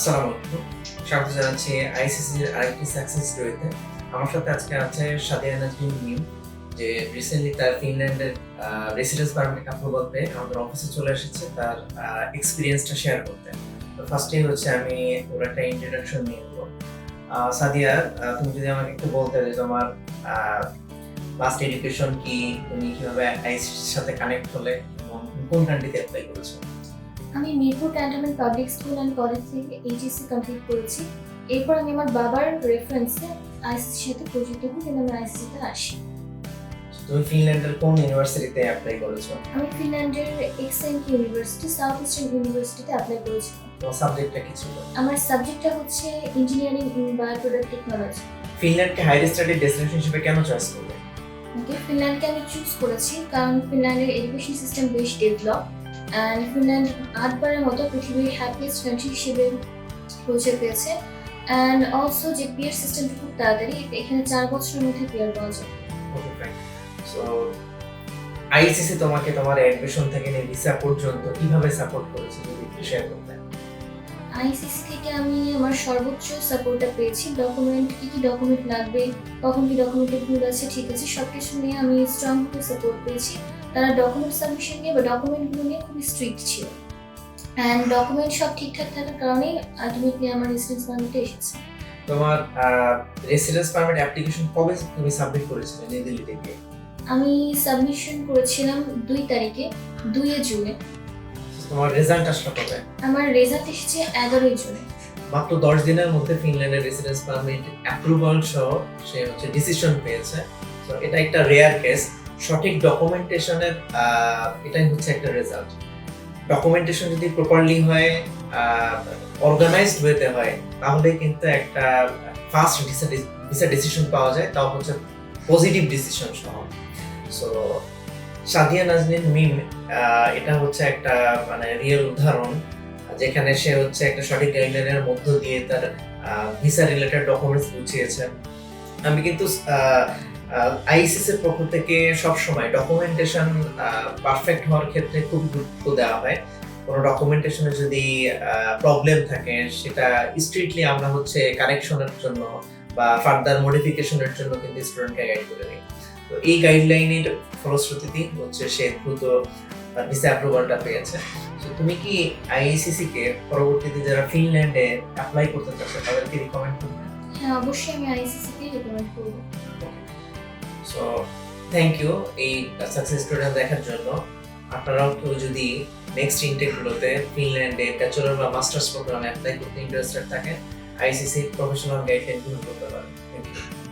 আসসালামু আলাইকুম। স্বাগত জানাচ্ছি আইসিসির আরেকটি সাকসেস স্টোরিতে। আমার সাথে আজকে আছে সাদিয়া নাজনীন মিম, যে রিসেন্টলি তার ফিনল্যান্ডের রেসিডেন্স পারমিট অ্যাপ্রুভাল পেয়ে আমাদের অফিসে চলে এসেছে তার এক্সপিরিয়েন্সটা শেয়ার করতে। তো ফার্স্টেই হচ্ছে আমি ওর একটা ইন্ট্রোডাকশন নিয়ে নেবো। সাদিয়া, তুমি যদি আমাকে একটু বলতে যে তোমার লাস্ট এডুকেশন কি, তুমি কিভাবে আইসিসির সাথে কানেক্ট হলে এবং কোন কান্ট্রিতে অ্যাপ্লাই করেছো? আমি Mirpur cantonment public school and college থেকে এইচএসসি কমপ্লিট করেছি। এরপর আমি আমার বাবার রেফারেন্সে আইসিসির সাথে পরিচিত হই এবং আমি আইসিসিতে আসি। তুমি ফিনল্যান্ডের কোন ইউনিভার্সিটিতে অ্যাপ্লাই করেছো? আমি ফিনল্যান্ডের এক্সেন্ট ইউনিভার্সিটি, সাউথ ইস্টার্ন ইউনিভার্সিটিতে অ্যাপ্লাই করেছিলাম। তোমার সাবজেক্টটা কি ছিল? আমার সাবজেক্টটা হচ্ছে engineering in bio product technology. ফিনল্যান্ডকে হায়ার স্টাডি ডেস্টিনেশন হিসেবে কেন চয়েস করলে? ফিনল্যান্ডকে আমি চুজ করেছি কারণ ফিনল্যান্ডের এডুকেশন সিস্টেম বেশ ডেভেলপ অ্যান্ড ফিনল্যান্ড 8বারের মতো পৃথিবীর হ্যাপিয়েস্ট কান্ট্রি হিসেবে পরিচয় পেয়েছে। অ্যান্ড অলসো যে পিয়ার সিস্টেমটা খুব তাড়াতাড়ি, এখানে 4 বছরের মধ্যে পিয়ার পাওয়া যায়। ওকে, ফাইন। সো আইসিসি তোমাকে তোমার অ্যাডমিশন থেকে নিয়ে ভিসা পর্যন্ত কিভাবে সাপোর্ট করেছে, যদি একটু শেয়ার করতেন? আইসিসি থেকে আমি আমার সর্বোচ্চ সাপোর্টটা পেয়েছি। ডকুমেন্ট কি ডকুমেন্ট লাগবে, কখন কি ডকুমেন্টে ভুল আছে ঠিক আছে সব কিছু নিয়ে আমি স্ট্রংভাবে সাপোর্ট পেয়েছি। তারা ডকুমেন্ট সাবমিশন নিয়ে বা ডকুমেন্টগুলো নিয়ে খুবই স্ট্রিক্ট ছিল অ্যান্ড ডকুমেন্ট সব ঠিকঠাক থাকার কারণেই আলটিমেটলি আমার রেসিডেন্স পারমিটে এসেছে। তোমার রেসিডেন্স পারমিট অ্যাপ্লিকেশন কবে তুমি সাবমিট করেছিলে নিউ দিল্লিতে গিয়ে? আমি সাবমিশন করেছিলাম 2 তারিখে, 2 জুনে। তোমার রেজাল্ট আসলো কবে? আমার রেজাল্ট এসেছে 11 জুনে। মাত্র 10 দিনের মধ্যে ফিনল্যান্ডের রেসিডেন্স পারমিট অ্যাপ্রুভাল সহ সে হচ্ছে ডিসিশন পেয়েছে। তো এটা একটা রেয়ার কেস। সঠিক ডকুমেন্টেশনের এটাই হচ্ছে একটা রেজাল্ট। ডকুমেন্টেশন যদি প্রপারলি হয়, অর্গানাইজড ওয়েতে হয়, তাহলে কিন্তু একটা ফাস্ট ভিসা ডিসিশন পাওয়া যায়, তাও হচ্ছে পজিটিভ ডিসিশন সহ। সো সাদিয়া নাজনীন মিম এটা হচ্ছে একটা মানে রিয়েল উদাহরণ, যেখানে সে হচ্ছে একটা সঠিক গাইডলাইনের মধ্য দিয়ে তার ভিসা রিলেটেড ডকুমেন্টস বুঝিয়েছে। আমি কিন্তু আইসিসির পক্ষ থেকে সবসময় ডকুমেন্টেশন পারফেক্ট হওয়ার ক্ষেত্রে খুব গুরুত্ব দেওয়া হয়। কোনো ডকুমেন্টেশনে যদি প্রবলেম থাকে, সেটা স্ট্রিক্টলি আমরা হচ্ছে কারেকশনের জন্য বা ফার্দার মডিফিকেশনের জন্য কিন্তু স্টুডেন্টকে গাইড করে দিই। তো এই গাইডলাইনের ফলশ্রুতিতেই হচ্ছে সে দ্রুত ভিসা অ্যাপ্রুভালটা পেয়েছে। তো তুমি কি আইসিসি কে পরবর্তীতে যারা ফিনল্যান্ডে অ্যাপ্লাই করতে চাচ্ছে তাদেরকে রিকমেন্ড করবে? হ্যাঁ, অবশ্যই আমি আইসিসিকে রেকমেন্ড করব। সো থ্যাংক ইউ এই সাকসেস স্টোরিটা দেখার জন্য। আপনারাও কেউ যদি নেক্সট ইনটেকগুলোতে ফিনল্যান্ডে ব্যাচেলর বা মাস্টার্স প্রোগ্রামে অ্যাপ্লাই করতে ইন্টারেস্টেড থাকেন, আইসিসি প্রফেশনাল গাইডলাইনগুলো করতে পারেন। Thank you.